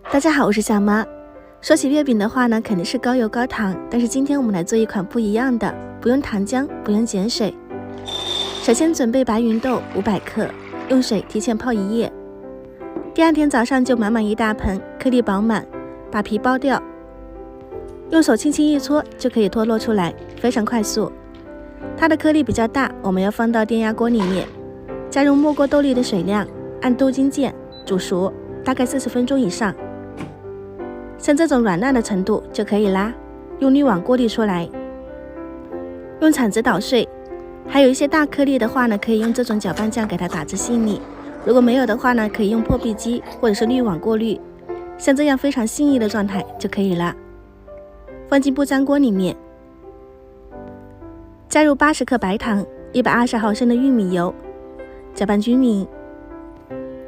大家好，我是小妈。说起月饼的话呢，肯定是高油高糖，但是今天我们来做一款不一样的，不用糖浆，不用碱水。首先准备白芸豆500克，用水提前泡1夜。第二天早上就满满一大盆，颗粒饱满，把皮剥掉，用手轻轻一搓就可以脱落出来，非常快速。它的颗粒比较大，我们要放到电压锅里面，加入没过豆粒的水量，按豆筋键煮熟，大概40分钟以上。像这种软烂的程度就可以啦，用滤网过滤出来，用铲子捣碎。还有一些大颗粒的话呢，可以用这种搅拌酱给它打至细腻，如果没有的话呢，可以用破壁机或者是滤网过滤，像这样非常细腻的状态就可以了。放进不粘锅里面，加入80克白糖，120毫升的玉米油，搅拌均匀。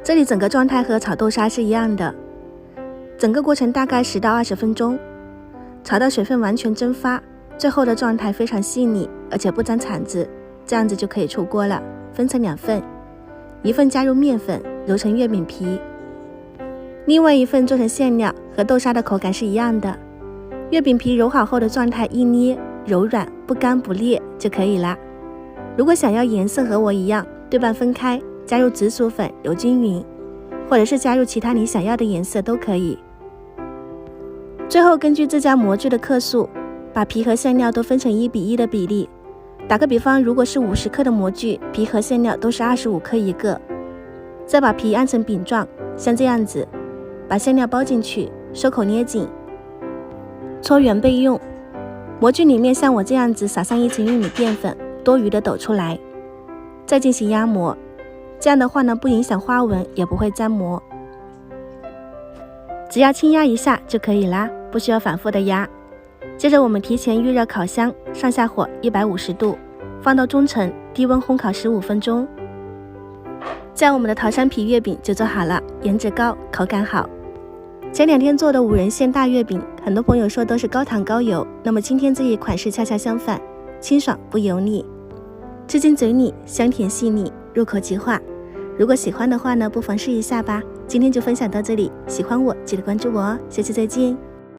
这里整个状态和炒豆沙是一样的，整个过程大概10到20分钟，炒到水分完全蒸发，最后的状态非常细腻，而且不粘铲子，这样子就可以出锅了。分成2份，一份加入面粉揉成月饼皮，另外一份做成馅料，和豆沙的口感是一样的。月饼皮揉好后的状态一捏柔软，不干不裂就可以了。如果想要颜色和我一样，对半分开，加入紫薯粉揉均匀，或者是加入其他你想要的颜色都可以。最后根据自家模具的克数，把皮和馅料都分成1:1的比例。打个比方，如果是50克的模具，皮和馅料都是25克一个。再把皮按成饼状，像这样子，把馅料包进去，收口捏紧，搓圆备用。模具里面像我这样子撒上1层玉米淀粉，多余的抖出来，再进行压模。这样的话呢，不影响花纹，也不会粘模。只要轻压一下就可以啦，不需要反复的压。接着我们提前预热烤箱，上下火150度，放到中程，低温烘烤15分钟。这样我们的桃山皮月饼就做好了，颜值高，口感好。前2天做的5仁馅大月饼，很多朋友说都是高糖高油，那么今天这一款是恰恰相反，清爽不油腻，吃进嘴里香甜细腻，入口即化。如果喜欢的话呢，不妨试一下吧。今天就分享到这里，喜欢我记得关注我哦，下期再见。